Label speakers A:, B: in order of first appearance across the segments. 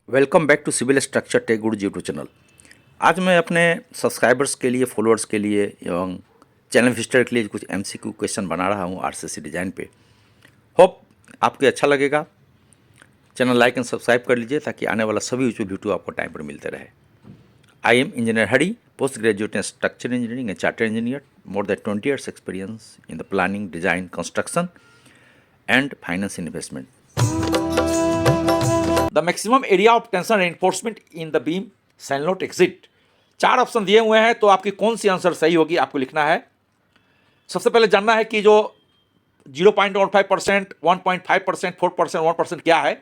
A: Welcome back to civil structure tech Guru YouTube channel. आज मैं अपने सब्सक्राइबर्स के लिए, फॉलोअर्स के लिए एवं चैनल विजिटर के लिए कुछ एमसीक्यू क्वेश्चन बना रहा हूं आरसीसी डिज़ाइन पे। होप आपको अच्छा लगेगा। चैनल लाइक एंड सब्सक्राइब कर लीजिए ताकि आने वाला सभी यूट्यूब वीडियो आपको टाइम पर मिलते रहे। I am engineer Hari, post graduate in structure engineering and charter engineer, more than 20 years experience in the planning, design, construction and finance investment. The maximum area of tension reinforcement in the beam shall not exit. 4 option दिए हुए हैं, तो आपकी कौन C answer सही होगी आपको लिखना है। सबसे पहले जानना है कि जो 0.15%, 1.5%, 4%, 1% क्या है।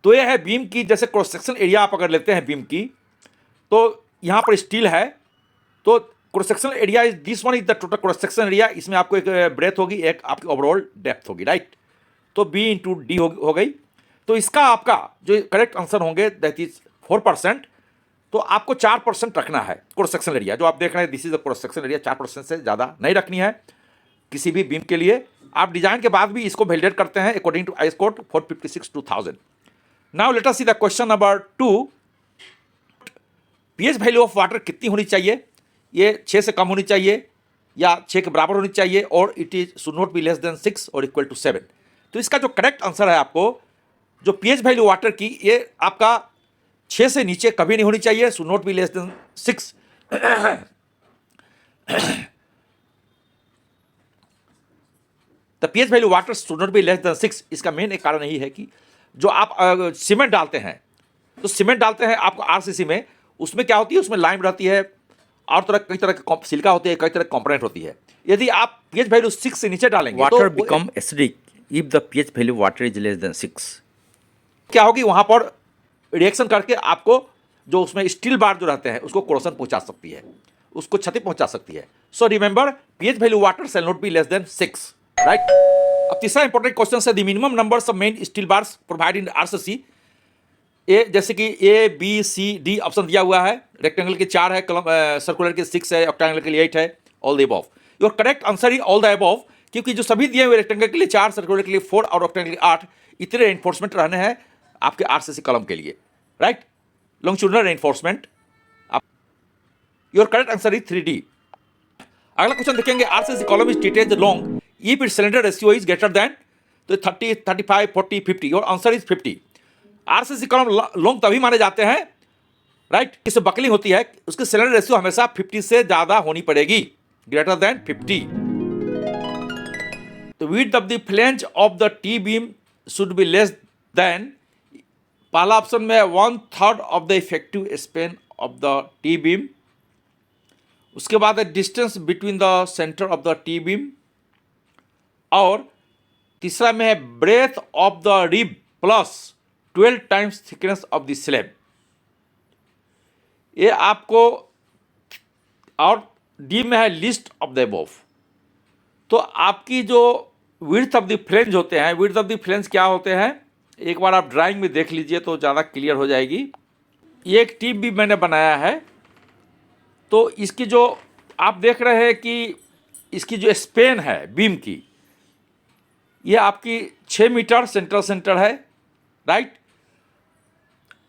A: तो ये है बीम की, जैसे क्रॉस सेक्शन एरिया आप अगर लेते हैं बीम की, तो यहाँ पर स्टील है, तो cross section area is this one is the total cross section area. इसमें आपको एक ब्रेथ होगी, एक आपकी ओवरऑल डेप्थ होगी, राइट। तो बी इंटू डी हो गई। तो इसका आपका जो करेक्ट आंसर होंगे दैट इज 4%। तो आपको 4% रखना है क्रॉस सेक्शन एरिया। जो आप देख रहे हैं this is the cross section area, 4% से ज़्यादा नहीं रखनी है किसी भी बीम के लिए। आप डिजाइन के बाद भी इसको वैलिडेट करते हैं according to IS code 456/2000। Now let us see the question number 2। PH value of water कितनी होनी चाहिए? ये 6 से कम होनी चाहिए या 6 के बराबर होनी चाहिए, और it is should not be less than 6 और इक्वल टू 7। तो इसका जो करेक्ट आंसर है आपको, जो पीएच वैल्यू वाटर की, ये आपका 6 से नीचे कभी नहीं होनी चाहिए, should not be less than 6। The pH value water should not be less than 6। इसका मेन एक कारण यही है कि जो आप सीमेंट डालते हैं, तो सीमेंट डालते हैं आपको आरसीसी में, उसमें क्या होती है, उसमें लाइम रहती है और कई तरह की सिलिका होती है, कई तरह की कंपोनेंट होती है। यदि आप पीएच वैल्यू 6 से नीचे डालेंगे water become acidic if the pH value water is less than 6।
B: क्या होगी, वहां पर रिएक्शन करके आपको जो उसमें स्टील बार जो रहते हैं उसको कोरोशन पहुंचा सकती है, उसको क्षति पहुंचा सकती है। So remember pH value water shall not be less than 6, right. अब तीसरा इंपॉर्टेंट क्वेश्चन है, the minimum numbers of main steel bars provide in RCC. ए जैसे कि A B C D option दिया हुआ है। रेक्टेंगल के 4 है, सर्कुलर के 6 है, ऑक्टेंगल के लिए 8 है। All the above. Your correct answer is all the above, क्योंकि जो सभी दिए हुए रेक्टेंगल के लिए 4, सर्कुलर के लिए 4 और ऑक्टेंगल के लिए 8, इतने रेनफोर्समेंट रहने हैं आपके आरसीसी कॉलम के लिए, right. Longitudinal reinforcement. Your correct answer is 3D। अगला क्वेश्चन देखेंगे, RCC column is treated long if it's cylinder ratio is greater than, तो 30, 35, 40, 50। Your answer is 50। RCC column long तभी माने जाते हैं, राइट, इससे बकलिंग होती है, उसके सिलेंडर रेशियो हमेशा 50 से ज्यादा होनी पड़ेगी, ग्रेटर देन 50। तो width of the flange of the T beam should be less than, पहला ऑप्शन में 1/3 of the effective span of the T beam. उसके बाद distance between the centre of the T beam, और तीसरा में है breadth of the rib plus 12 times thickness of the slab. ये आपको, और डी में है लिस्ट ऑफ द अबव। तो आपकी जो विड्थ ऑफ द फ्लेंज होते हैं, विड्थ ऑफ द फ्लेंज क्या होते हैं, एक बार आप ड्राइंग में देख लीजिए तो ज़्यादा क्लियर हो जाएगी। ये एक टीप भी मैंने बनाया है, तो इसकी जो आप देख रहे हैं कि इसकी जो स्पेन है बीम की, ये आपकी 6 मीटर सेंटर है, राइट।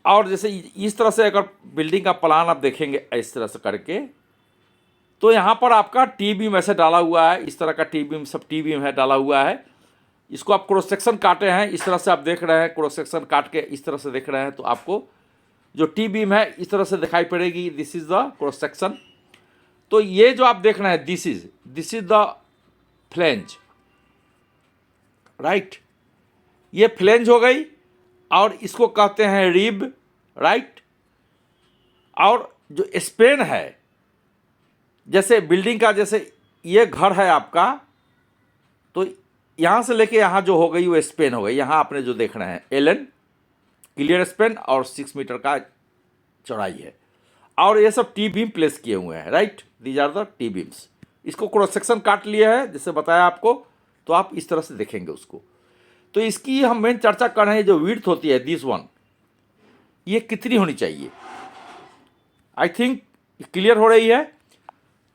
B: और जैसे इस तरह से अगर बिल्डिंग का प्लान आप देखेंगे इस तरह से करके, तो यहाँ पर आपका टी बीम ऐसे डाला हुआ है, इस तरह का टी बीम, सब टी बीम है डाला हुआ है। इसको आप क्रॉस सेक्शन काटे हैं, इस तरह से आप देख रहे हैं, क्रॉस सेक्शन काट के इस तरह से देख रहे हैं, तो आपको जो टी बीम है इस तरह से दिखाई पड़ेगी। This is the cross section. तो ये जो आप देख रहे हैं this is the flange, right. ये फ्लेंज हो गई, और इसको कहते हैं रिब, राइट। और जो स्पेन है, जैसे बिल्डिंग का, जैसे ये घर है आपका, तो यहाँ से लेके यहाँ जो हो गई वो स्पेन हो गई। यहाँ आपने जो देख रहे हैं एलन क्लियर स्पेन और 6 मीटर का चौड़ाई है, और ये सब टी बीम प्लेस किए हुए हैं, right. These are the T beams. इसको क्रॉस सेक्शन काट लिए है जैसे बताया आपको, तो आप इस तरह से देखेंगे उसको। तो इसकी हम मेन चर्चा कर रहे हैं, जो विड्थ होती है दिस वन, ये कितनी होनी चाहिए। आई थिंक क्लियर हो रही है।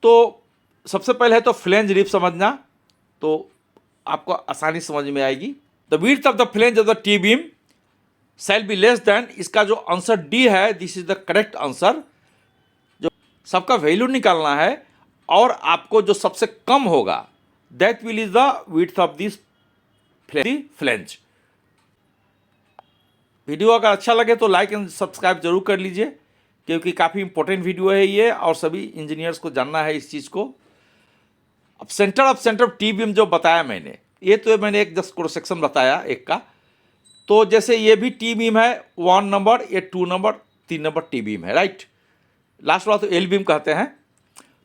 B: तो सबसे पहले है तो फ्लेंज रिब समझना, तो आपको आसानी समझ में आएगी। The width of the flange of the T beam
A: shall be less then, इसका जो आंसर डी है, this is the correct answer. जो सबका वैल्यू निकालना है और आपको जो सबसे कम होगा that will is the width of this flange. Video अगर अच्छा लगे तो लाइक एंड सब्सक्राइब जरूर कर लीजिए, क्योंकि काफ़ी इंपॉर्टेंट वीडियो है ये और सभी इंजीनियर्स को जानना है इस चीज़ को। अब सेंटर ऑफ टी बीम जो बताया मैंने, ये तो मैंने एक जस्ट क्रॉस सेक्शन बताया एक का। तो जैसे ये भी टी बीम है 1 नंबर, ये 2 नंबर, 3 नंबर टी बीम है, राइट। लास्ट वाला तो एल बीम कहते हैं।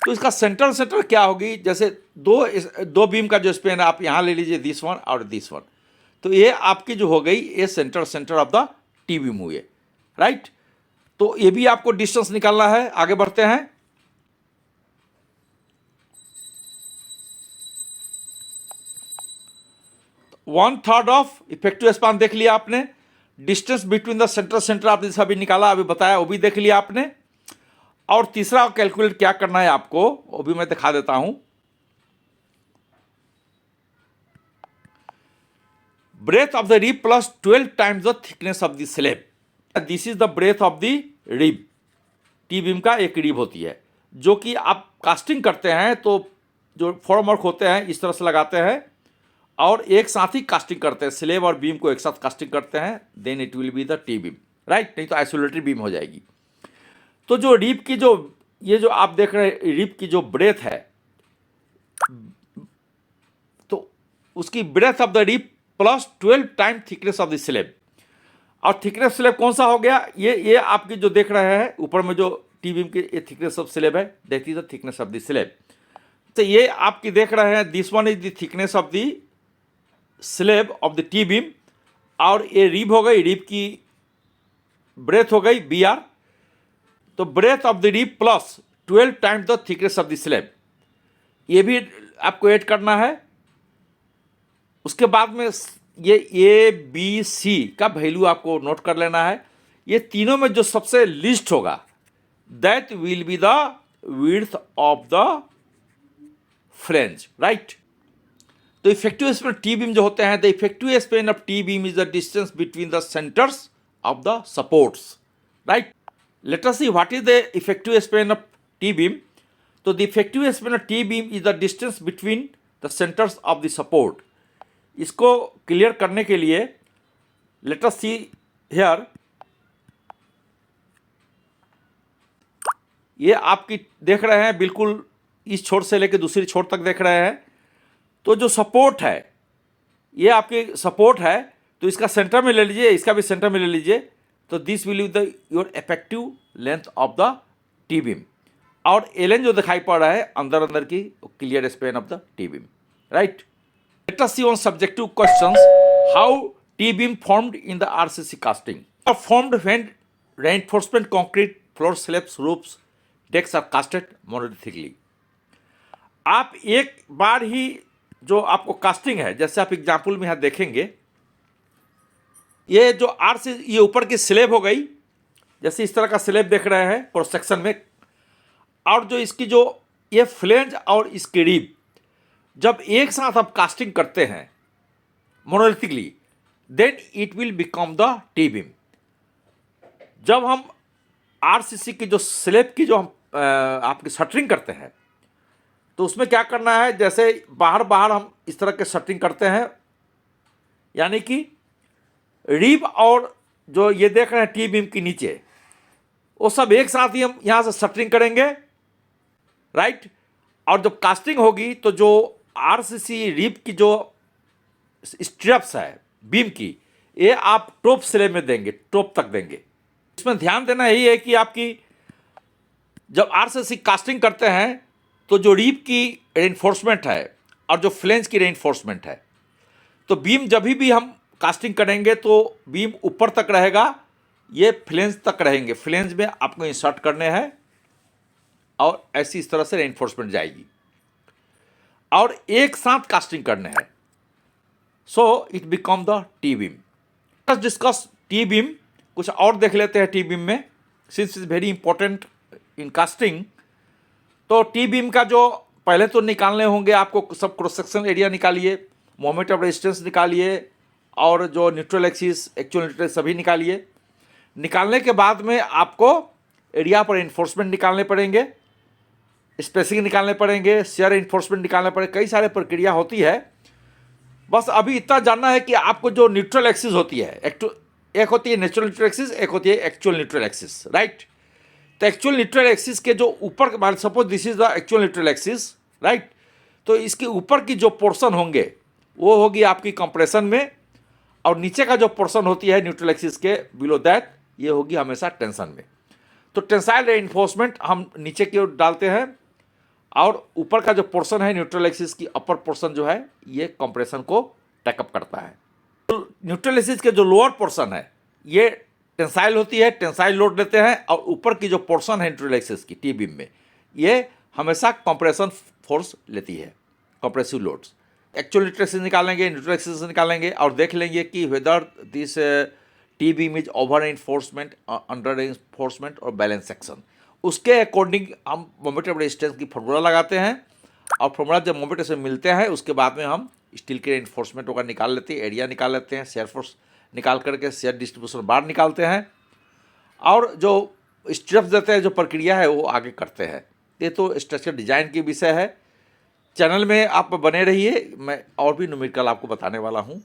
A: तो इसका सेंटर क्या होगी, जैसे दो बीम का जो स्पेन है आप यहाँ ले लीजिए, दिस वन और दिस वन। तो ये आपकी जो हो गई ये centre of the T beam हुई है, राइट। तो ये भी आपको डिस्टेंस निकालना है। आगे बढ़ते हैं। One third of effective span देख लिया आपने। Distance between the centre of this अभी निकाला, अभी बताया, वो भी देख लिया आपने। और तीसरा कैलकुलेट क्या करना है आपको, वो भी मैं दिखा देता हूं। Breadth of the rib plus 12 times the thickness of the slab. This is the breadth of the rib. T beam का एक रिब होती है जो कि आप कास्टिंग करते हैं तो जो फॉर्मवर्क होते हैं इस तरह से लगाते हैं और एक साथ ही कास्टिंग करते हैं, स्लैब और बीम को एक साथ कास्टिंग करते हैं, then it will be the T beam, right. नहीं तो आइसोलेटेड बीम हो जाएगी। तो जो रिब की जो ये जो आप देख रहे हैं रिब की जो ब्रेथ है, तो उसकी breadth of the rib plus 12 time thickness of the slab. और थिकनेस स्लैब कौन सा हो गया, ये आपकी जो देख रहे हैं ऊपर में जो टी बीम की ये थिकनेस ऑफ स्लैब है, that is the thickness of the slab. तो ये आपकी देख रहे हैं this one is the thickness of the slab of the T beam. और ये रिब हो गई, रिब की ब्रेथ हो गई बी आर। तो breadth of the rib plus 12 times the thickness of the slab, ये भी आपको ऐड करना है। उसके बाद में ये ए बी सी का वैल्यू आपको नोट कर लेना है। ये तीनों में जो सबसे लिस्ट होगा that will be the width of the flange, right. तो इफेक्टिव स्पेन टी बीम जो होते हैं, the effective span of T beam is the distance between the centres of the supports, right. Let us see what is the effective span of T beam. तो the effective span of T beam is the distance between the centres of the support. इसको clear करने के लिए late us see here, ये आपकी देख रहे हैं बिल्कुल इस छोर से लेकर दूसरी छोर तक देख रहे हैं। तो जो सपोर्ट है ये आपकी सपोर्ट है, तो इसका सेंटर में ले लीजिए, इसका भी सेंटर में ले लीजिए। तो this will be the your effective length of the T beam. और एलन जो दिखाई पड़ रहा है अंदर की clear Spain of the T beam, right. Let us see on subjective questions how T-beam formed in the RCC casting. Are formed when reinforcement concrete floor slabs, roofs, decks are casted monolithically. आप एक बार ही जो आपको casting है, जैसे आप example में यहाँ देखेंगे, ये जो ये ऊपर की स्लेब हो गई, जैसे इस तरह का स्लेब देख रहे हैं क्रॉस सेक्शन में। और जो इसकी जो ये फ्लेंज और इसकी रिब जब एक साथ आप कास्टिंग करते हैं monolithically, then it will become the T beam. जब हम आरसीसी की जो स्लैब की जो हम आपकी शटरिंग करते हैं, तो उसमें क्या करना है, जैसे बाहर हम इस तरह के शटरिंग करते हैं, यानी कि रिब और जो ये देख रहे हैं टी बीम के नीचे, वो सब एक साथ ही हम यहाँ से शटरिंग करेंगे, राइट। और जब कास्टिंग होगी तो जो आरसीसी रिब की जो स्ट्रैप्स है बीम की, ये आप टॉप स्लैब में देंगे, टॉप तक देंगे। इसमें ध्यान देना यही है कि आपकी जब आरसीसी कास्टिंग करते हैं तो जो रिब की रेनफोर्समेंट है और जो फ्लेंज की रेनफोर्समेंट है, तो बीम जब भी हम कास्टिंग करेंगे तो बीम ऊपर तक रहेगा, ये फ्लेंज तक रहेंगे। फ्लेंज में आपको इंसर्ट करने हैं और ऐसी इस तरह से रेनफोर्समेंट जाएगी और एक साथ कास्टिंग करने हैं। So it become the T beam. Let's discuss T beam, कुछ और देख लेते हैं टी बीम में, since is very important in casting. तो टी बीम का जो पहले तो निकालने होंगे आपको, सब क्रॉस सेक्शन एरिया निकालिए, मोमेंट ऑफ रेजिस्टेंस निकालिए और जो न्यूट्रल एक्सिस, एक्चुअल न्यूट्रल सभी निकालिए। निकालने के बाद में आपको एरिया पर इन्फोर्समेंट निकालने पड़ेंगे, स्पेसिंग निकालने पड़ेंगे, शेयर इन्फोर्समेंट निकालने पड़ेंगे, कई सारे प्रक्रिया होती है। बस अभी इतना जानना है कि आपको जो न्यूट्रल एक्सिस होती है, एक होती है नेचुरल न्यूट्रल एक्सिस, एक होती है एक्चुअल न्यूट्रल एक्सिस, राइट। तो एक्चुअल न्यूट्रल एक्सिस के जो ऊपर के, suppose this is the actual neutral axis, right. तो इसके ऊपर की जो पोर्शन होंगे वो होगी आपकी कंप्रेशन में, और नीचे का जो पोर्शन होती है न्यूट्रल एक्सिस के बिलो दैट, ये होगी हमेशा टेंशन में। तो टेंसाइल रेइंफोर्समेंट हम नीचे की ओर डालते हैं, और ऊपर का जो पोर्शन है न्यूट्रल एक्सिस की अपर पोर्शन जो है ये कंप्रेशन को टेकअप करता है। तो न्यूट्रल एक्सिस के जो लोअर पोर्शन है ये टेंसाइल होती है, टेंसाइल लोड लेते हैं, और ऊपर की जो पोर्शन है न्यूट्रल एक्सिस की टी बीम में, ये हमेशा कंप्रेशन फोर्स लेती है, compressive loads. Actual neutral axis निकालेंगे, न्यूट्रल एक्सिस निकालेंगे, और देख लेंगे कि whether this T beam is over enforcement, under enforcement और बैलेंस सेक्शन। उसके अकॉर्डिंग हम मोमेंट ऑफ रेजिस्टेंस की फॉर्मूला लगाते हैं, और फॉर्मूला जब मोमेंट से मिलते हैं उसके बाद में हम स्टील के एनफोर्समेंट होगा निकाल लेते हैं, एरिया निकाल लेते हैं, शेयर फोर्स निकाल करके शेयर डिस्ट्रीब्यूशन बार निकालते हैं, और जो स्टेप्स देते हैं, जो प्रक्रिया है वो आगे करते हैं। ये तो स्ट्रक्चर डिजाइन की विषय है। चैनल में आप बने रहिए, मैं और भी न्यूमेरिकल आपको बताने वाला हूँ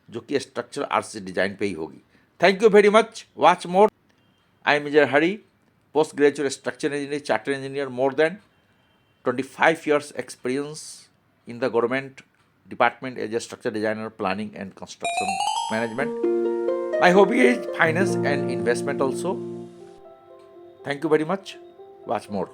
A: जो कि स्ट्रक्चर आरसी डिजाइन पे ही होगी। Thank you very much, watch more. I am engineer Hari, post graduate structure engineer, charter engineer, more than 25 years experience in the government department as a structure designer, planning and construction management. My hobby is finance and investment also. Thank you very much. Watch more.